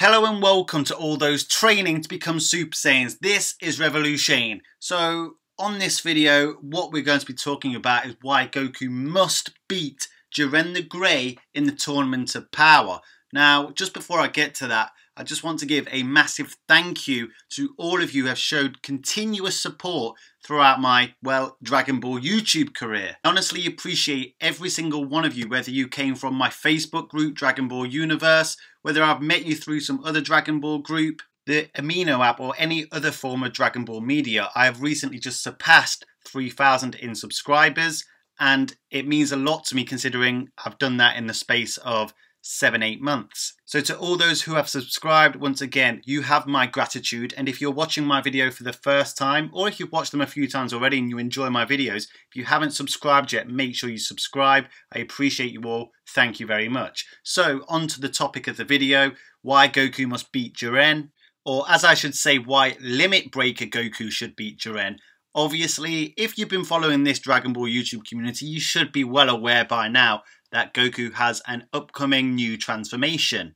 Hello and welcome to all those training to become Super Saiyans. This is Revolution. So on this video, what we're going to be talking about is why Goku must beat Jiren the Gray in the Tournament of Power. Now, just before I get to that, I just want to give a massive thank you to all of you who have showed continuous support throughout my, well, Dragon Ball YouTube career. I honestly appreciate every single one of you, whether you came from my Facebook group, Dragon Ball Universe, whether I've met you through some other Dragon Ball group, the Amino app, or any other form of Dragon Ball media. I have recently just surpassed 3,000 in subscribers, and it means a lot to me considering I've done that in the space of 7-8 months. So to all those who have subscribed, once again, you have my gratitude. And if you're watching my video for the first time, or if you've watched them a few times already and you enjoy my videos, if you haven't subscribed yet, make sure you subscribe. I appreciate you all. Thank you very much. So on to the topic of the video, why Goku must beat Jiren, or as I should say, why Limit Breaker Goku should beat Jiren. Obviously, if you've been following this Dragon Ball YouTube community, you should be well aware by now that Goku has an upcoming new transformation.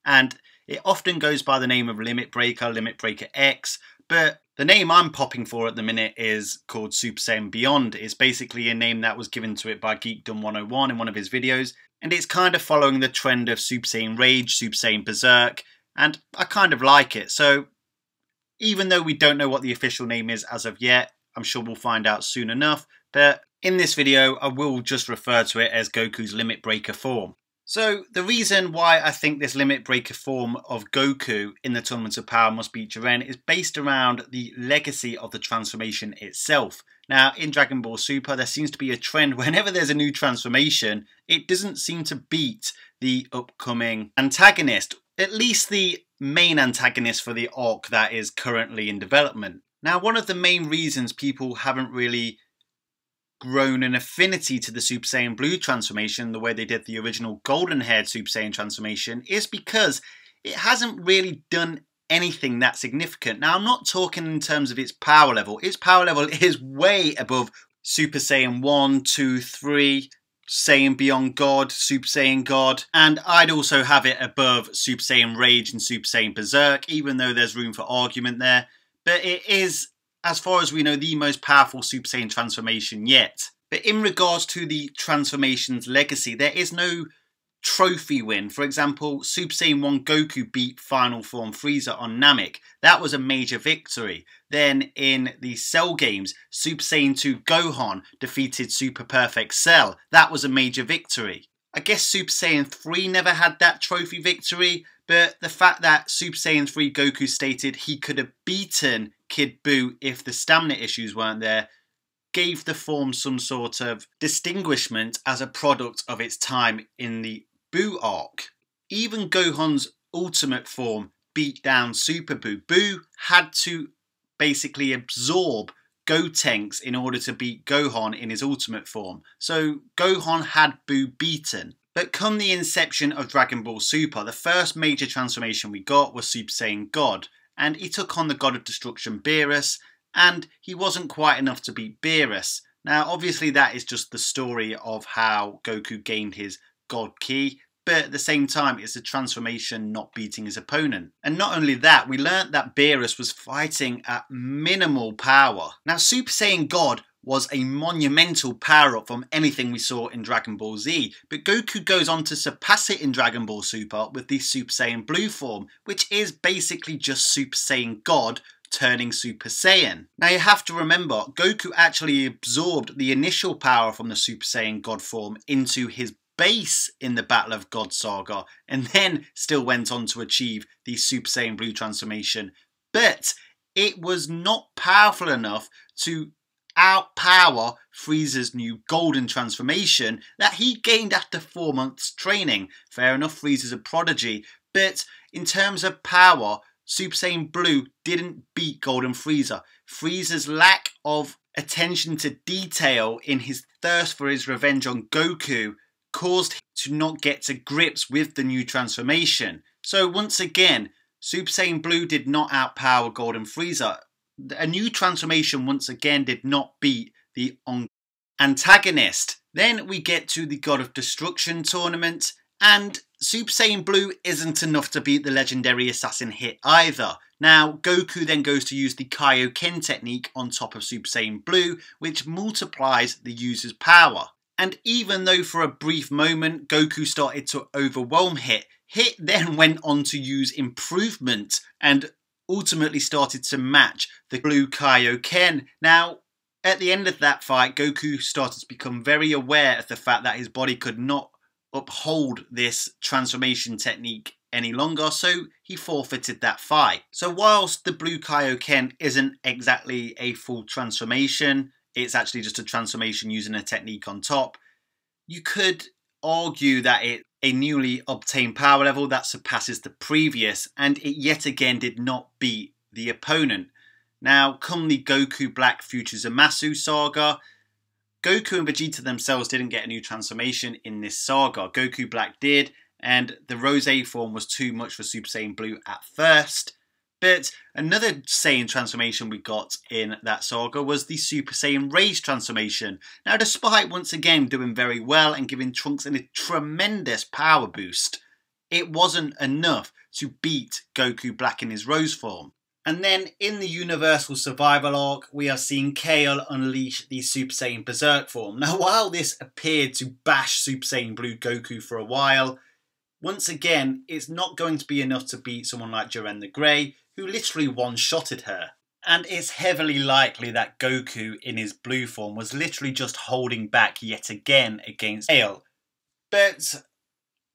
And it often goes by the name of Limit Breaker X, but the name I'm popping for at the minute is called Super Saiyan Beyond. It's basically a name that was given to it by Geekdom 101 in one of his videos, and it's kind of following the trend of Super Saiyan Rage, Super Saiyan Berserk, and I kind of like it. So even though we don't know what the official name is as of yet, I'm sure we'll find out soon enough, but in this video, I will just refer to it as Goku's Limit Breaker form. So the reason why I think this Limit Breaker form of Goku in the Tournament of Power must beat Jiren is based around the legacy of the transformation itself. Now, in Dragon Ball Super, there seems to be a trend whenever there's a new transformation, it doesn't seem to beat the upcoming antagonist, at least the main antagonist for the arc that is currently in development. Now, one of the main reasons people haven't really grown an affinity to the Super Saiyan Blue transformation the way they did the original golden-haired Super Saiyan transformation is because it hasn't really done anything that significant. Now, I'm not talking in terms of its power level. Its power level is way above Super Saiyan 1, 2, 3, Saiyan Beyond God, Super Saiyan God, and I'd also have it above Super Saiyan Rage and Super Saiyan Berserk, even though there's room for argument there. But it is, as far as we know, the most powerful Super Saiyan transformation yet. But in regards to the transformation's legacy, there is no trophy win. For example, Super Saiyan 1 Goku beat Final Form Frieza on Namek. That was a major victory. Then in the Cell games, Super Saiyan 2 Gohan defeated Super Perfect Cell. That was a major victory. I guess Super Saiyan 3 never had that trophy victory, but the fact that Super Saiyan 3 Goku stated he could have beaten Kid Buu if the stamina issues weren't there gave the form some sort of distinguishment as a product of its time in the Buu arc. Even Gohan's ultimate form beat down Super Buu. Buu had to basically absorb Gotenks in order to beat Gohan in his ultimate form. So Gohan had Buu beaten. But come the inception of Dragon Ball Super, the first major transformation we got was Super Saiyan God, and he took on the God of Destruction Beerus, and he wasn't quite enough to beat Beerus. Now obviously that is just the story of how Goku gained his God Ki, but at the same time it's a transformation not beating his opponent. And not only that, we learnt that Beerus was fighting at minimal power. Now Super Saiyan God was a monumental power-up from anything we saw in Dragon Ball Z, but Goku goes on to surpass it in Dragon Ball Super with the Super Saiyan Blue form, which is basically just Super Saiyan God turning Super Saiyan. Now you have to remember, Goku actually absorbed the initial power from the Super Saiyan God form into his base in the Battle of God Saga, and then still went on to achieve the Super Saiyan Blue transformation, but it was not powerful enough to outpower Frieza's new golden transformation that he gained after 4 months training. Fair enough, Frieza's a prodigy, but in terms of power, Super Saiyan Blue didn't beat Golden Frieza. Frieza's lack of attention to detail in his thirst for his revenge on Goku caused him to not get to grips with the new transformation. So once again, Super Saiyan Blue did not outpower Golden Frieza. A new transformation once again did not beat the antagonist. Then we get to the God of Destruction tournament, And Super Saiyan Blue isn't enough to beat the legendary assassin hit either. Now, Goku then goes to use the Kaioken technique on top of Super Saiyan Blue, which multiplies the user's power. And even though for a brief moment Goku started to overwhelm Hit, Hit then went on to use improvement and ultimately started to match the Blue Kaioken. Now, at the end of that fight, Goku started to become very aware of the fact that his body could not uphold this transformation technique any longer, so he forfeited that fight. So whilst the Blue Kaioken isn't exactly a full transformation, it's actually just a transformation using a technique on top, you could argue that it's a newly obtained power level that surpasses the previous, and it yet again did not beat the opponent. Now, come the Goku Black Future Zamasu saga, Goku and Vegeta themselves didn't get a new transformation in this saga. Goku Black did, and the Rose form was too much for Super Saiyan Blue at first. But another Saiyan transformation we got in that saga was the Super Saiyan Rage transformation. Now, despite once again doing very well and giving Trunks a tremendous power boost, it wasn't enough to beat Goku Black in his Rose form. And then in the Universal Survival arc, we are seeing Kale unleash the Super Saiyan Berserk form. Now, while this appeared to bash Super Saiyan Blue Goku for a while, once again, it's not going to be enough to beat someone like Jiren The Gray, who literally one-shotted her. And it's heavily likely that Goku in his blue form was literally just holding back yet again against Kale. But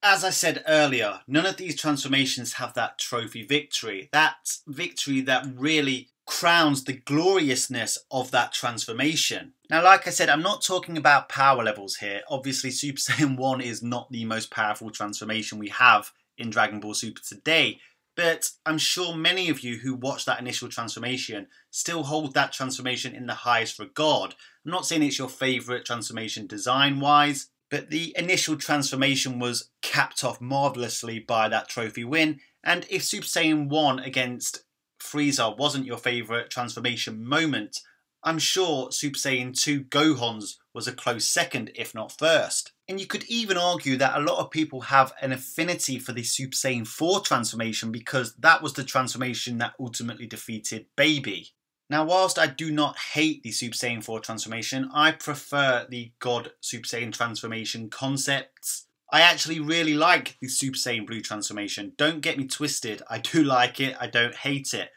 as I said earlier, none of these transformations have that trophy victory. That victory that really crowns the gloriousness of that transformation. Now, like I said, I'm not talking about power levels here. Obviously, Super Saiyan 1 is not the most powerful transformation we have in Dragon Ball Super today. But I'm sure many of you who watched that initial transformation still hold that transformation in the highest regard. I'm not saying it's your favourite transformation design-wise, but the initial transformation was capped off marvellously by that trophy win. And if Super Saiyan 1 against Frieza wasn't your favourite transformation moment, I'm sure Super Saiyan 2 Gohan's was a close second, if not first. And you could even argue that a lot of people have an affinity for the Super Saiyan 4 transformation because that was the transformation that ultimately defeated Baby. Now, whilst I do not hate the Super Saiyan 4 transformation, I prefer the God Super Saiyan transformation concepts. I actually really like the Super Saiyan Blue transformation. Don't get me twisted, I do like it, I don't hate it.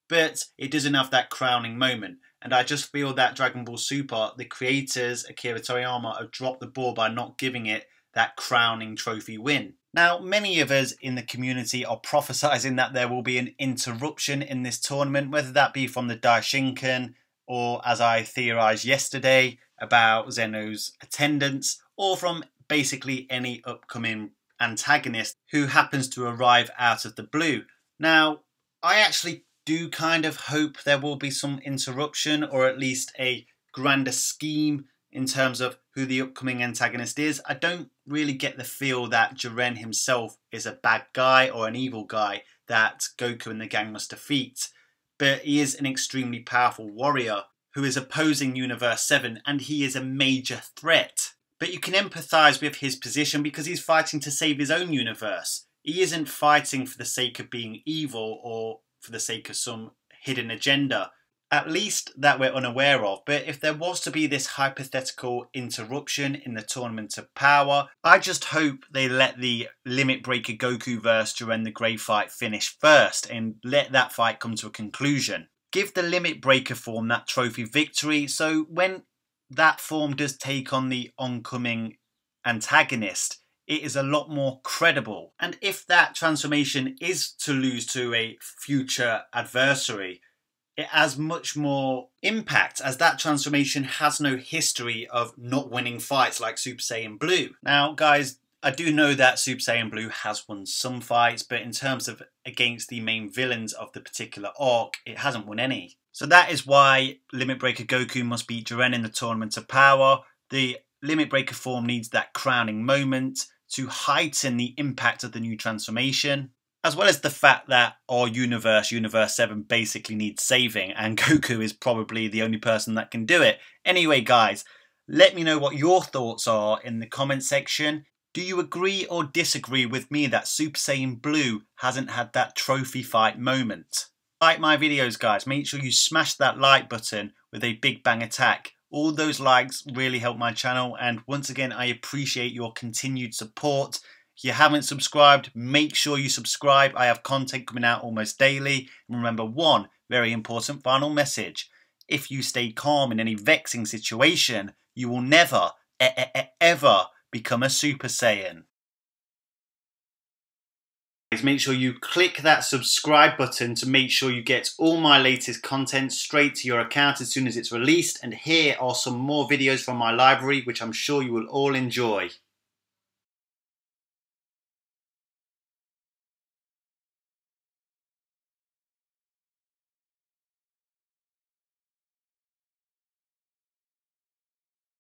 But it doesn't have that crowning moment. And I just feel that Dragon Ball Super, the creators, Akira Toriyama, have dropped the ball by not giving it that crowning trophy win. Now, many of us in the community are prophesying that there will be an interruption in this tournament, whether that be from the Daishinkan or, as I theorised yesterday, about Zeno's attendance, or from basically any upcoming antagonist who happens to arrive out of the blue. Now, I actually do kind of hope there will be some interruption, or at least a grander scheme in terms of who the upcoming antagonist is. I don't really get the feel that Jiren himself is a bad guy or an evil guy that Goku and the gang must defeat. But he is an extremely powerful warrior who is opposing Universe 7, and he is a major threat. But you can empathise with his position because he's fighting to save his own universe. He isn't fighting for the sake of being evil or for the sake of some hidden agenda. At least that we're unaware of. But if there was to be this hypothetical interruption in the Tournament of Power, I just hope they let the Limit Breaker Goku vs Jiren The Gray fight finish first and let that fight come to a conclusion. Give the Limit Breaker form that trophy victory, so when that form does take on the oncoming antagonist, it is a lot more credible. And if that transformation is to lose to a future adversary, it has much more impact, as that transformation has no history of not winning fights like Super Saiyan Blue. Now, guys, I do know that Super Saiyan Blue has won some fights, but in terms of against the main villains of the particular arc, it hasn't won any. So that is why Limit Breaker Goku must beat Jiren in the Tournament of Power. The Limit Breaker form needs that crowning moment to heighten the impact of the new transformation, as well as the fact that our universe, Universe 7, basically needs saving, and Goku is probably the only person that can do it. Anyway, guys, let me know what your thoughts are in the comment section. Do you agree or disagree with me that Super Saiyan Blue hasn't had that trophy fight moment? Like my videos, guys, make sure you smash that like button with a big bang attack. All those likes really help my channel, and once again I appreciate your continued support. If you haven't subscribed, make sure you subscribe. I have content coming out almost daily. And remember one very important final message. If you stay calm in any vexing situation, you will never, ever become a Super Saiyan. Make sure you click that subscribe button to make sure you get all my latest content straight to your account as soon as it's released. And here are some more videos from my library which I'm sure you will all enjoy.